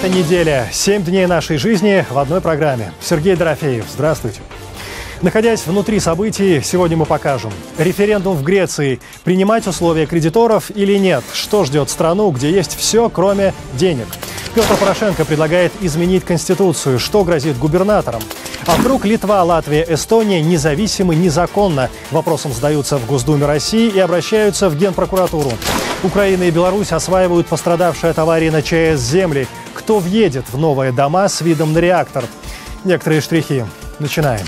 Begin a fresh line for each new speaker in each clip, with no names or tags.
Эта неделя. 7 дней нашей жизни в одной программе. Сергей Дорофеев, здравствуйте. Находясь внутри событий, сегодня мы покажем. Референдум в Греции. Принимать условия кредиторов или нет? Что ждет страну, где есть все, кроме денег? Петр Порошенко предлагает изменить Конституцию. Что грозит губернаторам? А вдруг Литва, Латвия, Эстония независимы незаконно? Вопросом задаются в Госдуме России и обращаются в Генпрокуратуру. Украина и Беларусь осваивают пострадавшие от аварии на ЧАЭС земли. Кто въедет в новые дома с видом на реактор? Некоторые штрихи. Начинаем.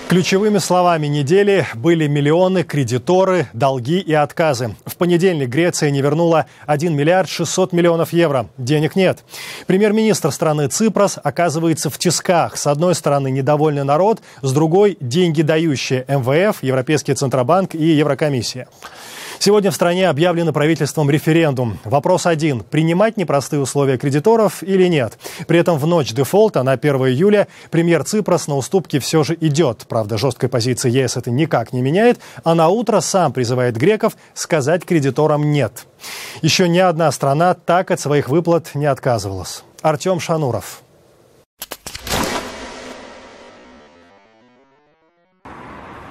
Ключевыми словами недели были миллионы, кредиторы, долги и отказы. В понедельник Греция не вернула 1 миллиард 600 миллионов евро. Денег нет. Премьер-министр страны Ципрас оказывается в тисках. С одной стороны недовольный народ, с другой – деньги дающие МВФ, Европейский Центробанк и Еврокомиссия. Сегодня в стране объявлен правительством референдум. Вопрос один – принимать непростые условия кредиторов или нет? При этом в ночь дефолта на 1 июля премьер Ципрас на уступки все же идет. Правда, жесткой позиции ЕС это никак не меняет, а на утро сам призывает греков сказать кредиторам «нет». Еще ни одна страна так от своих выплат не отказывалась. Артем Шануров.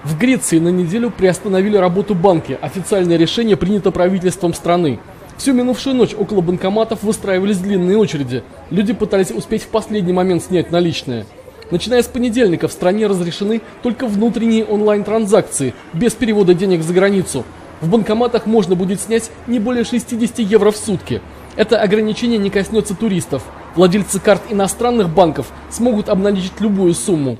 В Греции на неделю приостановили работу банки. Официальное решение принято правительством страны. Всю минувшую ночь около банкоматов выстраивались длинные очереди. Люди пытались успеть в последний момент снять наличные. Начиная с понедельника в стране разрешены только внутренние онлайн-транзакции, без перевода денег за границу. В банкоматах можно будет снять не более 60 евро в сутки. Это ограничение не коснется туристов. Владельцы карт иностранных банков смогут обналичить любую сумму.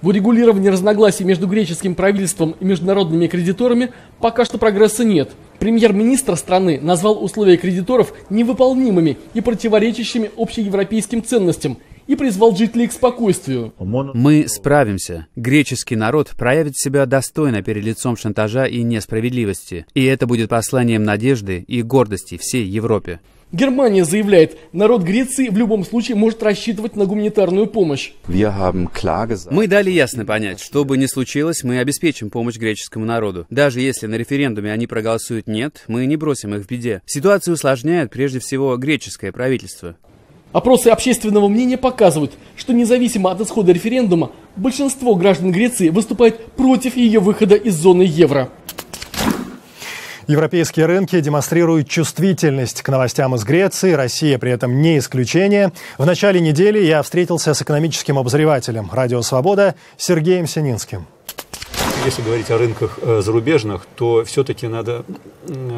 В урегулировании разногласий между греческим правительством и международными кредиторами пока что прогресса нет. Премьер-министр страны назвал условия кредиторов невыполнимыми и противоречащими общеевропейским ценностям и призвал жителей к спокойствию.
Мы справимся. Греческий народ проявит себя достойно перед лицом шантажа и несправедливости. И это будет посланием надежды и гордости всей Европе.
Германия заявляет, народ Греции в любом случае может рассчитывать на гуманитарную помощь.
Мы дали ясно понять, что бы ни случилось, мы обеспечим помощь греческому народу. Даже если на референдуме они проголосуют «нет», мы не бросим их в беде. Ситуацию усложняет прежде всего греческое правительство.
Опросы общественного мнения показывают, что независимо от исхода референдума, большинство граждан Греции выступает против ее выхода из зоны евро.
Европейские рынки демонстрируют чувствительность к новостям из Греции. Россия при этом не исключение. В начале недели я встретился с экономическим обозревателем «Радио Свобода» Сергеем Сининским.
Если говорить о рынках зарубежных, то все-таки надо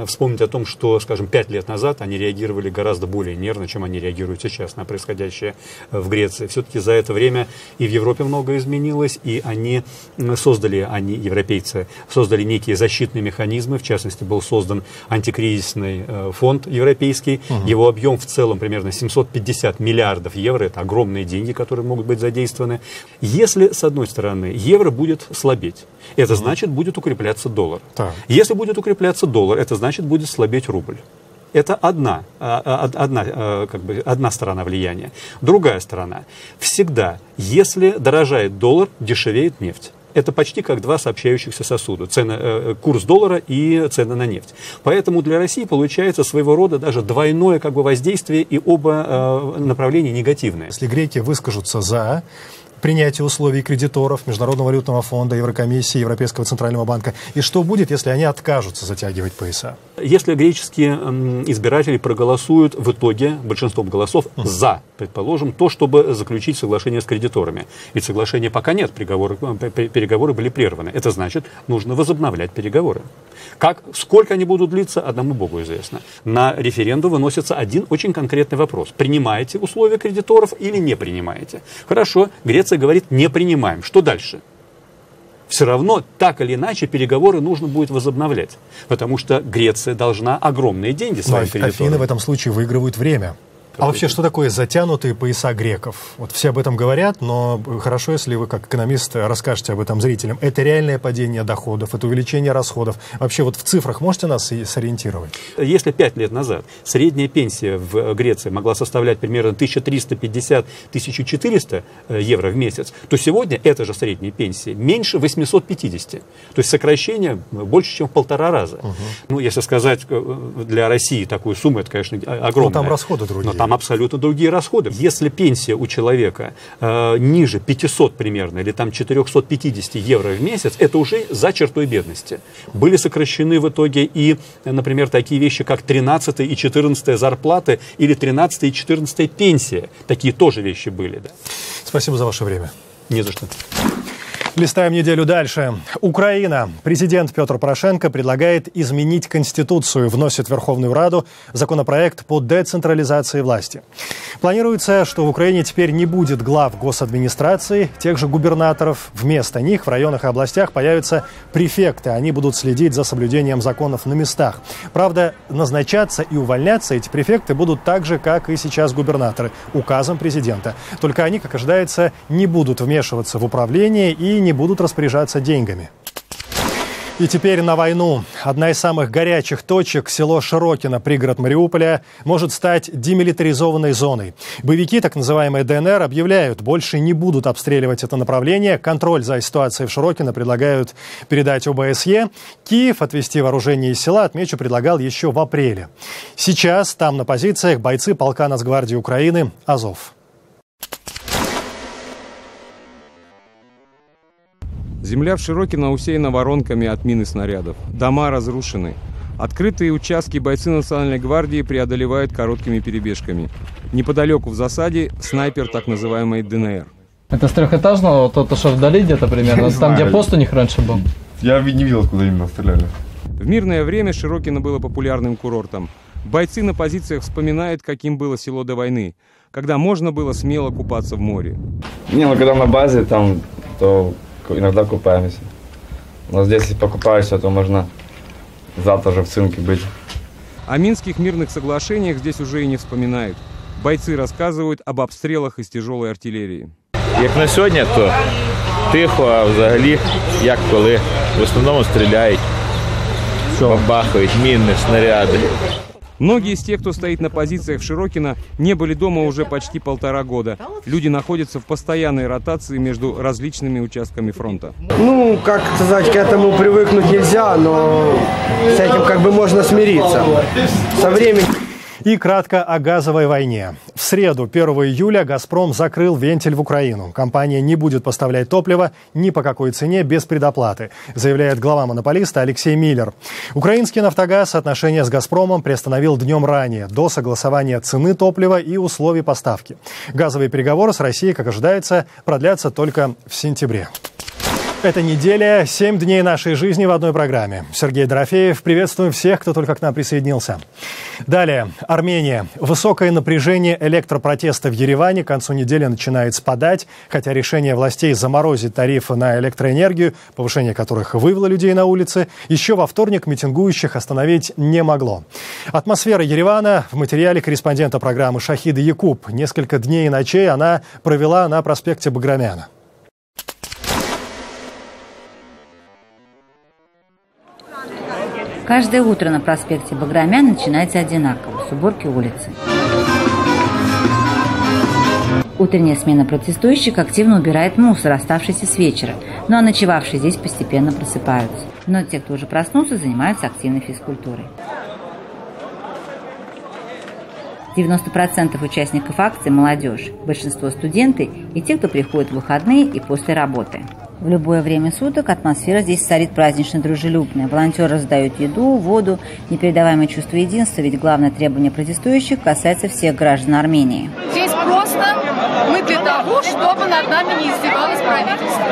вспомнить о том, что, скажем, 5 лет назад они реагировали гораздо более нервно, чем они реагируют сейчас на происходящее в Греции. Все-таки за это время и в Европе многое изменилось, и они, европейцы, создали некие защитные механизмы. В частности, был создан антикризисный фонд европейский. Его объем в целом примерно 750 миллиардов евро. Это огромные деньги, которые могут быть задействованы. Если, с одной стороны, евро будет слабеть, это значит, будет укрепляться доллар. Если будет укрепляться доллар, это значит, будет слабеть рубль. Это одна сторона влияния. Другая сторона. Всегда, если дорожает доллар, дешевеет нефть. Это почти как два сообщающихся сосуда. Курс доллара и цены на нефть. Поэтому для России получается своего рода даже двойное воздействие, и оба направления негативные.
Если греки выскажутся за принятие условий кредиторов Международного валютного фонда, Еврокомиссии, Европейского Центрального банка, и что будет, если они откажутся затягивать пояса?
Если греческие избиратели проголосуют в итоге большинством голосов за, предположим, то, чтобы заключить соглашение с кредиторами. Ведь соглашения пока нет, переговоры были прерваны. Это значит, нужно возобновлять переговоры. Сколько они будут длиться, одному Богу известно. На референдум выносится один очень конкретный вопрос. Принимаете условия кредиторов или не принимаете? Хорошо, Греция говорит, не принимаем. Что дальше? Все равно, так или иначе, переговоры нужно будет возобновлять. Потому что Греция должна огромные деньги своим кредиторам.
Афины в этом случае выигрывают время. А вообще, что такое затянутые пояса греков? Вот все об этом говорят, но хорошо, если вы, как экономист, расскажете об этом зрителям. Это реальное падение доходов, это увеличение расходов. Вообще, вот в цифрах можете нас сориентировать?
Если 5 лет назад средняя пенсия в Греции могла составлять примерно 1350-1400 евро в месяц, то сегодня эта же средняя пенсия меньше 850. То есть сокращение больше, чем в 1,5 раза. Ну, если сказать, для России такую сумму, это, конечно, огромная.
Но там расходы другие.
там абсолютно другие расходы. Если пенсия у человека ниже 500 примерно, или там 450 евро в месяц, это уже за чертой бедности. Были сокращены в итоге и, например, такие вещи, как 13 и 14 зарплаты или 13 и 14 пенсия. Такие тоже вещи были. Да?
Спасибо за ваше время.
Не за что.
Листаем неделю дальше. Украина. Президент Петр Порошенко предлагает изменить Конституцию, вносит в Верховную Раду законопроект по децентрализации власти. Планируется, что в Украине теперь не будет глав госадминистрации, тех же губернаторов. Вместо них в районах и областях появятся префекты. Они будут следить за соблюдением законов на местах. Правда, назначаться и увольняться эти префекты будут так же, как и сейчас губернаторы, указом президента. Только они, как ожидается, не будут вмешиваться в управление и не будут распоряжаться деньгами. И теперь на войну. Одна из самых горячих точек, село Широкино, пригород Мариуполя, может стать демилитаризованной зоной. Боевики, так называемые ДНР, объявляют, больше не будут обстреливать это направление. Контроль за ситуацией в Широкино предлагают передать ОБСЕ. Киев отвести вооружение из села, отмечу, предлагал еще в апреле. Сейчас там на позициях бойцы полка Нацгвардии Украины «Азов».
Земля в Широкино усеяна воронками от мин и снарядов. Дома разрушены. Открытые участки бойцы Национальной гвардии преодолевают короткими перебежками. Неподалеку в засаде снайпер так называемой ДНР.
Это с трехэтажного, то что вдали где-то примерно? Там, где пост у них раньше был?
Я не видел, куда именно стреляли.
В мирное время Широкино было популярным курортом. Бойцы на позициях вспоминают, каким было село до войны, когда можно было смело купаться в море.
Когда на базе, там, то иногда купаемся. Но здесь, если покупаешься, то можно завтра же в цинке быть.
О минских мирных соглашениях здесь уже и не вспоминают. Бойцы рассказывают об обстрелах из тяжелой артиллерии.
Як на сьогодні, то тихо, а взагалі, як коли. В основному стріляють, бахають міни, снаряди.
Многие из тех, кто стоит на позициях в Широкино, не были дома уже почти 1,5 года. Люди находятся в постоянной ротации между различными участками фронта.
Как сказать, к этому привыкнуть нельзя, но с этим можно смириться. Со временем.
И кратко о газовой войне. В среду, 1 июля, «Газпром» закрыл вентиль в Украину. Компания не будет поставлять топливо ни по какой цене без предоплаты, заявляет глава монополиста Алексей Миллер. Украинский «Нафтогаз» отношения с «Газпромом» приостановил днем ранее, до согласования цены топлива и условий поставки. Газовые переговоры с Россией, как ожидается, продлятся только в сентябре. Эта неделя – 7 дней нашей жизни в одной программе. Сергей Дорофеев. Приветствуем всех, кто только к нам присоединился. Далее. Армения. Высокое напряжение электропротеста в Ереване к концу недели начинает спадать, хотя решение властей заморозить тарифы на электроэнергию, повышение которых вывело людей на улицы, еще во вторник митингующих остановить не могло. Атмосфера Еревана в материале корреспондента программы Шахида Якуб. Несколько дней и ночей она провела на проспекте Баграмяна.
Каждое утро на проспекте Баграмян начинается одинаково – с уборки улицы. Утренняя смена протестующих активно убирает мусор, оставшийся с вечера, ну а ночевавшие здесь постепенно просыпаются. Но те, кто уже проснулся, занимаются активной физкультурой. 90% участников акции – молодежь, большинство – студенты и те, кто приходит в выходные и после работы. В любое время суток атмосфера здесь царит празднично дружелюбная. Волонтеры раздают еду, воду, непередаваемое чувство единства, ведь главное требование протестующих касается всех граждан Армении.
Здесь просто мы для того, чтобы над нами не издевалось правительство.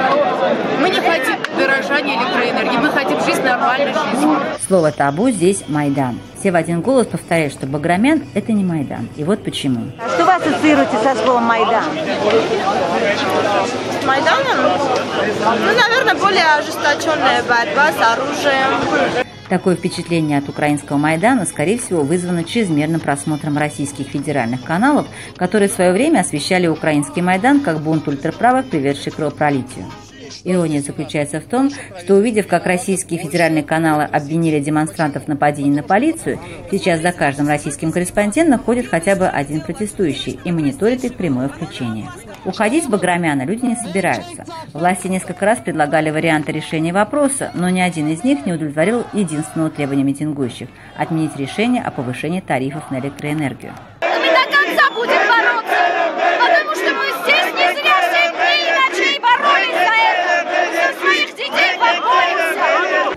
Мы не хотим дорожания электроэнергии, мы хотим жить нормальной жизнью.
Слово табу здесь Майдан. Все в один голос повторяют, что Баграмян – это не Майдан. И вот почему.
Что вы ассоциируете со словом Майдан?
С Майданом? Наверное, более ожесточенная борьба с оружием.
Такое впечатление от украинского Майдана, скорее всего, вызвано чрезмерным просмотром российских федеральных каналов, которые в свое время освещали украинский Майдан как бунт ультраправых, приведший к кровопролитию. Ирония заключается в том, что увидев, как российские федеральные каналы обвинили демонстрантов в нападении на полицию, сейчас за каждым российским корреспондентом ходит хотя бы один протестующий и мониторит их прямое включение. Уходить с Баграмяна люди не собираются. Власти несколько раз предлагали варианты решения вопроса, но ни один из них не удовлетворил единственного требования митингующих – отменить решение о повышении тарифов на электроэнергию.
Мы до конца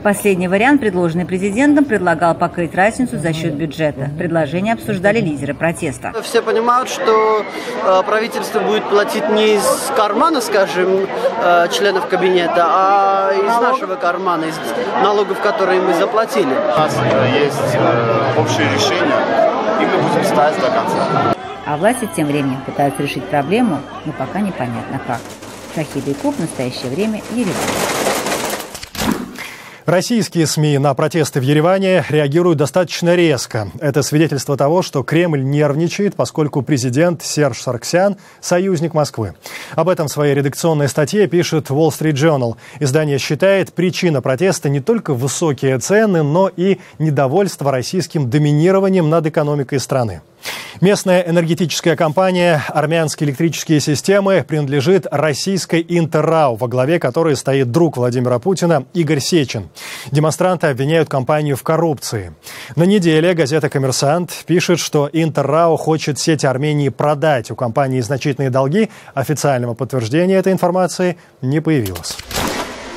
Последний вариант, предложенный президентом, предлагал покрыть разницу за счет бюджета. Предложение обсуждали лидеры протеста.
Все понимают, что правительство будет платить не из кармана, скажем, членов кабинета, а из нашего кармана, из налогов, которые мы заплатили.
У нас есть общее решение, и мы будем ставить до конца.
А власти тем временем пытаются решить проблему, но пока непонятно как. Шахида Якуб, в настоящее время Ереван.
Российские СМИ на протесты в Ереване реагируют достаточно резко. Это свидетельство того, что Кремль нервничает, поскольку президент Серж Саргсян – союзник Москвы. Об этом в своей редакционной статье пишет Wall Street Journal. Издание считает, причина протеста не только высокие цены, но и недовольство российским доминированием над экономикой страны. Местная энергетическая компания «Армянские электрические системы» принадлежит российской «Интеррау», во главе которой стоит друг Владимира Путина Игорь Сечин. Демонстранты обвиняют компанию в коррупции. На неделе газета «Коммерсант» пишет, что «Интеррау» хочет сети Армении продать. У компании значительные долги. Официального подтверждения этой информации не появилось.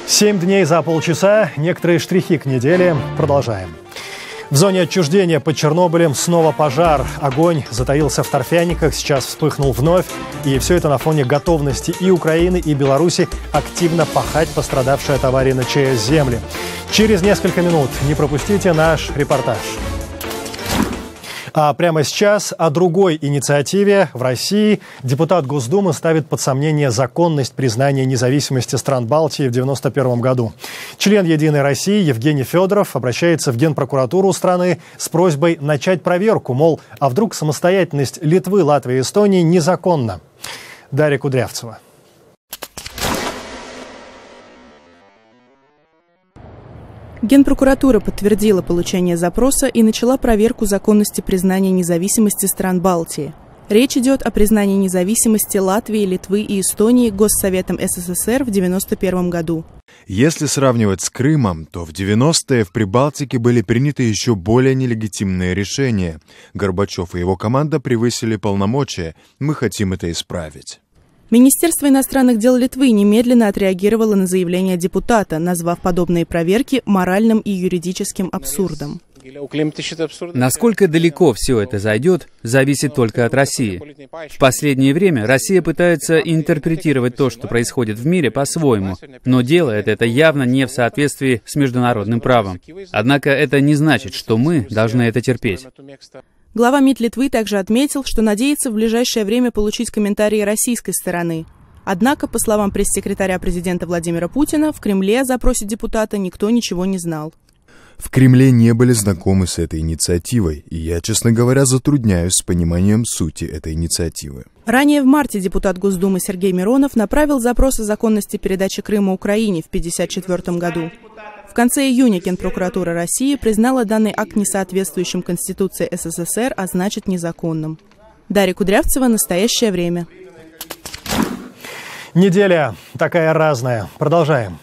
7 дней за полчаса. Некоторые штрихи к неделе. Продолжаем. В зоне отчуждения под Чернобылем снова пожар. Огонь затаился в торфяниках, сейчас вспыхнул вновь. И все это на фоне готовности и Украины, и Беларуси активно пахать пострадавшие от аварии на ЧАЭС земли. Через несколько минут не пропустите наш репортаж. А прямо сейчас о другой инициативе. В России депутат Госдумы ставит под сомнение законность признания независимости стран Балтии в 1991 году. Член «Единой России» Евгений Федоров обращается в Генпрокуратуру страны с просьбой начать проверку, мол, а вдруг самостоятельность Литвы, Латвии и Эстонии незаконна. Дарья Кудрявцева.
Генпрокуратура подтвердила получение запроса и начала проверку законности признания независимости стран Балтии. Речь идет о признании независимости Латвии, Литвы и Эстонии Госсоветом СССР в 1991 году.
Если сравнивать с Крымом, то в 90-е в Прибалтике были приняты еще более нелегитимные решения. Горбачев и его команда превысили полномочия. Мы хотим это исправить.
Министерство иностранных дел Литвы немедленно отреагировало на заявление депутата, назвав подобные проверки моральным и юридическим абсурдом.
Насколько далеко все это зайдет, зависит только от России. В последнее время Россия пытается интерпретировать то, что происходит в мире, по-своему, но делает это явно не в соответствии с международным правом. Однако это не значит, что мы должны это терпеть.
Глава МИД Литвы также отметил, что надеется в ближайшее время получить комментарии российской стороны. Однако, по словам пресс-секретаря президента Владимира Путина, в Кремле о запросе депутата никто ничего не знал.
В Кремле не были знакомы с этой инициативой, и я, честно говоря, затрудняюсь с пониманием сути этой инициативы.
Ранее в марте депутат Госдумы Сергей Миронов направил запрос о законности передачи Крыма Украине в 1954 году. В конце июня Генпрокуратура России признала данный акт несоответствующим Конституции СССР, а значит незаконным. Дарья Кудрявцева, «Настоящее время».
Неделя такая разная. Продолжаем.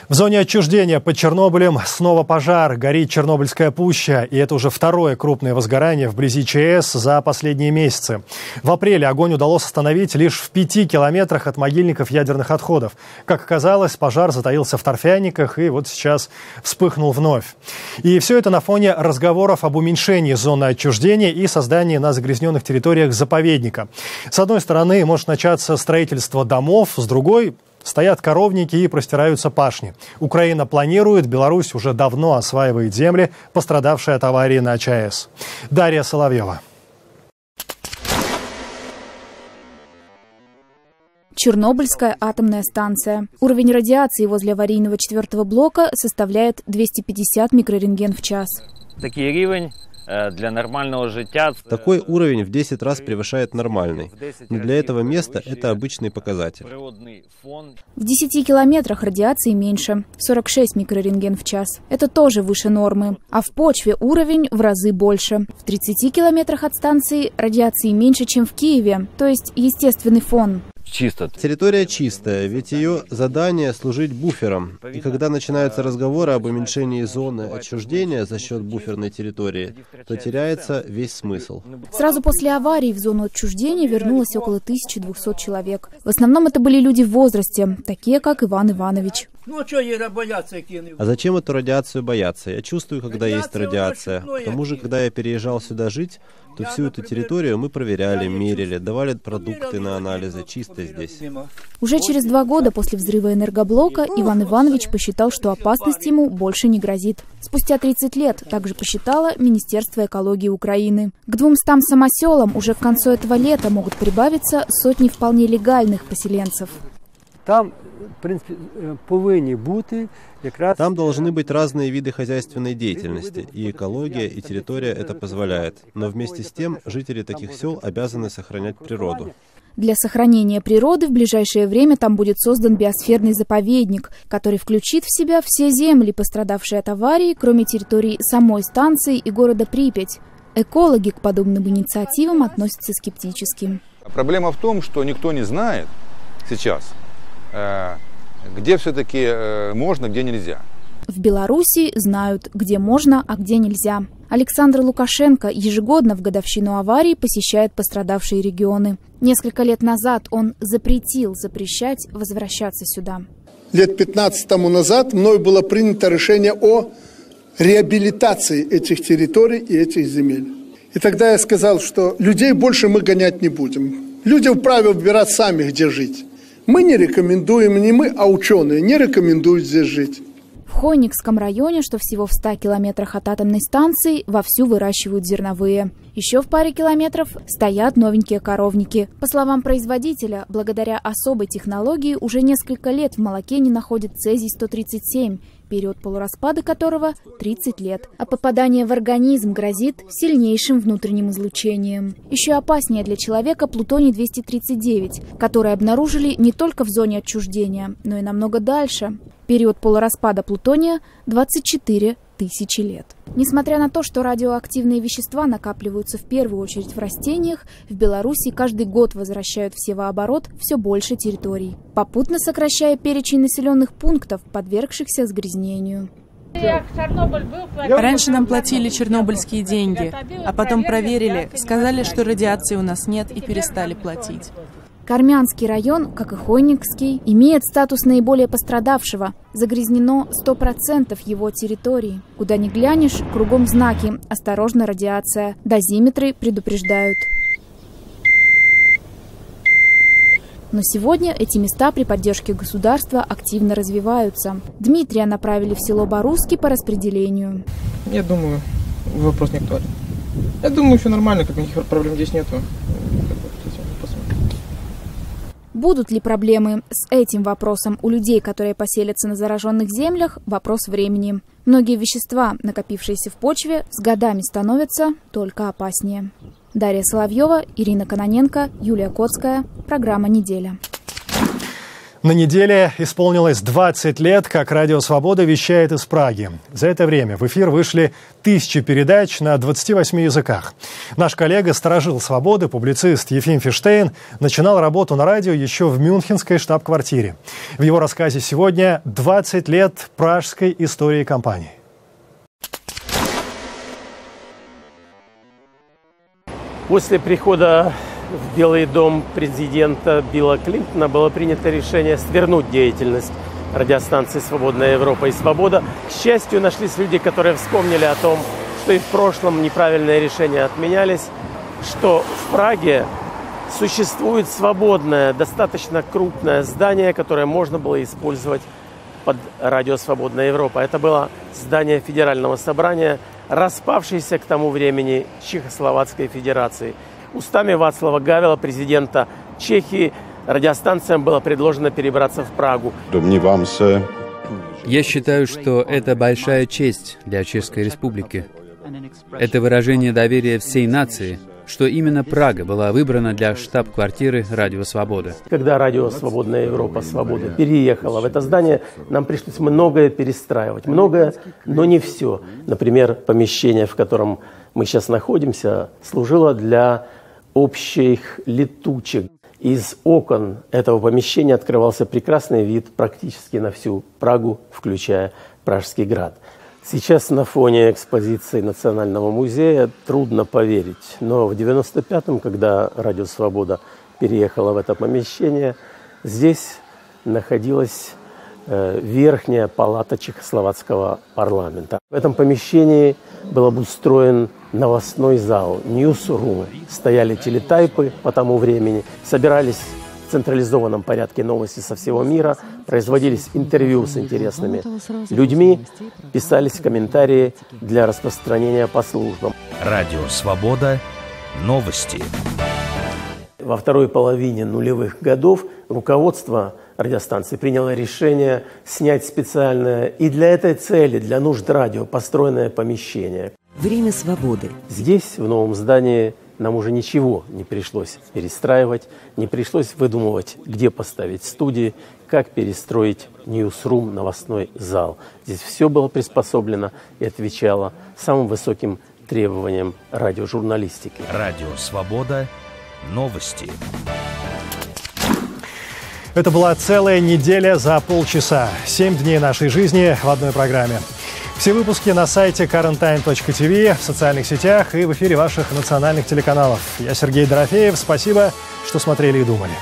В зоне отчуждения под Чернобылем снова пожар, горит Чернобыльская пуща, и это уже второе крупное возгорание вблизи ЧАЭС за последние месяцы. В апреле огонь удалось остановить лишь в 5 километрах от могильников ядерных отходов. Как оказалось, пожар затаился в торфяниках и вот сейчас вспыхнул вновь. И все это на фоне разговоров об уменьшении зоны отчуждения и создании на загрязненных территориях заповедника. С одной стороны, может начаться строительство домов, с другой – стоят коровники и простираются пашни. Украина планирует, Беларусь уже давно осваивает земли, пострадавшие от аварии на ЧАЭС. Дарья Соловьева.
Чернобыльская атомная станция. Уровень радиации возле аварийного 4-го блока составляет 250 микрорентген в час.
Такий рівень для нормального життя.
Такой уровень в 10 раз превышает нормальный. Но для этого места это обычный показатель.
В 10 километрах радиации меньше. 46 микрорентген в час. Это тоже выше нормы. А в почве уровень в разы больше. В 30 километрах от станции радиации меньше, чем в Киеве. То есть естественный фон.
Чисто. Территория чистая, ведь ее задание служить буфером. И когда начинаются разговоры об уменьшении зоны отчуждения за счет буферной территории, то теряется весь смысл.
Сразу после аварии в зону отчуждения вернулось около 1200 человек. В основном это были люди в возрасте, такие как Иван Иванович.
А зачем эту радиацию бояться? Я чувствую, когда есть радиация. К тому же, когда я переезжал сюда жить, то всю эту территорию мы проверяли, мерили, давали продукты на анализы, чисто здесь.
Уже через 2 года после взрыва энергоблока Иван Иванович посчитал, что опасность ему больше не грозит. Спустя 30 лет также посчитало Министерство экологии Украины. К 200 самоселам уже к концу этого лета могут прибавиться сотни вполне легальных поселенцев.
Там, в принципе, повинні бути якраз...
Там должны быть разные виды хозяйственной деятельности, и экология, и территория это позволяет. Но вместе с тем жители таких сел обязаны сохранять природу.
Для сохранения природы в ближайшее время там будет создан биосферный заповедник, который включит в себя все земли, пострадавшие от аварии, кроме территории самой станции и города Припять. Экологи к подобным инициативам относятся скептически.
Проблема в том, что никто не знает сейчас, где все-таки можно, где нельзя.
В Беларуси знают, где можно, а где нельзя. Александр Лукашенко ежегодно в годовщину аварии посещает пострадавшие регионы. Несколько лет назад он запрещать возвращаться сюда.
Лет 15 тому назад мною было принято решение о реабилитации этих территорий и этих земель. И тогда я сказал, что людей больше мы гонять не будем. Люди вправе выбирать сами, где жить. Мы не рекомендуем, не мы, а ученые не рекомендуют здесь жить.
В Хойникском районе, что всего в 100 километрах от атомной станции, вовсю выращивают зерновые. Еще в паре километров стоят новенькие коровники. По словам производителя, благодаря особой технологии уже несколько лет в молоке не находят цезий-137, период полураспада которого 30 лет. А попадание в организм грозит сильнейшим внутренним излучением. Еще опаснее для человека плутоний-239, который обнаружили не только в зоне отчуждения, но и намного дальше. Период полураспада плутония – 24 тысячи лет. Несмотря на то, что радиоактивные вещества накапливаются в первую очередь в растениях, в Беларуси каждый год возвращают в севооборот все больше территорий, попутно сокращая перечень населенных пунктов, подвергшихся загрязнению.
Раньше нам платили чернобыльские деньги, а потом проверили, сказали, что радиации у нас нет, и перестали платить.
Кармянский район, как и Хойникский, имеет статус наиболее пострадавшего. Загрязнено 100% его территории. Куда ни глянешь, кругом знаки «Осторожно, радиация». Дозиметры предупреждают. Но сегодня эти места при поддержке государства активно развиваются. Дмитрия направили в село Боруски по распределению.
Я думаю, вопрос не актуален. Я думаю, все нормально, как никаких проблем здесь нету.
Будут ли проблемы с этим вопросом у людей, которые поселятся на зараженных землях, вопрос времени. Многие вещества, накопившиеся в почве, с годами становятся только опаснее. Дарья Соловьева, Ирина Кононенко, Юлия Коцкая. Программа «Неделя».
На неделе исполнилось 20 лет, как Радио Свобода вещает из Праги. За это время в эфир вышли 1000 передач на 28 языках. Наш коллега, сторожил свободы, публицист Ефим Фиштейн, начинал работу на радио еще в мюнхенской штаб-квартире. В его рассказе сегодня 20 лет пражской истории компании.
После прихода в Белый дом президента Билла Клинтона было принято решение свернуть деятельность радиостанции «Свободная Европа» и «Свобода». К счастью, нашлись люди, которые вспомнили о том, что и в прошлом неправильные решения отменялись, что в Праге существует свободное, достаточно крупное здание, которое можно было использовать под радио «Свободная Европа». Это было здание Федерального собрания, распавшееся к тому времени Чехословацкой Федерации. Устами Вацлава Гавела, президента Чехии, радиостанциям было предложено перебраться в Прагу.
Я считаю, что это большая честь для Чешской Республики. Это выражение доверия всей нации, что именно Прага была выбрана для штаб-квартиры Радио Свобода.
Когда Радио «Свободная Европа», «Свобода» переехала в это здание, нам пришлось многое перестраивать. Многое, но не все. Например, помещение, в котором мы сейчас находимся, служило для общих летучек. Из окон этого помещения открывался прекрасный вид практически на всю Прагу, включая Пражский град. Сейчас на фоне экспозиции Национального музея трудно поверить, но в 1995-м, когда Радио Свобода переехала в это помещение, здесь находилась верхняя палата чехословацкого парламента. В этом помещении был обустроен новостной зал, ньюс-рум. Стояли телетайпы по тому времени, собирались в централизованном порядке новости со всего мира, производились интервью с интересными людьми, писались комментарии для распространения по службам.
Радио «Свобода». Новости.
Во второй половине нулевых годов руководство радиостанции приняло решение снять специальное и для этой цели, для нужд радио, построенное помещение.
Время свободы.
Здесь, в новом здании, нам уже ничего не пришлось перестраивать, не пришлось выдумывать, где поставить студии, как перестроить ньюсрум, новостной зал. Здесь все было приспособлено и отвечало самым высоким требованиям радиожурналистики.
Радио «Свобода». Новости.
Это была целая неделя за полчаса. 7 дней нашей жизни в одной программе. Все выпуски на сайте currenttime.tv, в социальных сетях и в эфире ваших национальных телеканалов. Я Сергей Дорофеев. Спасибо, что смотрели и думали.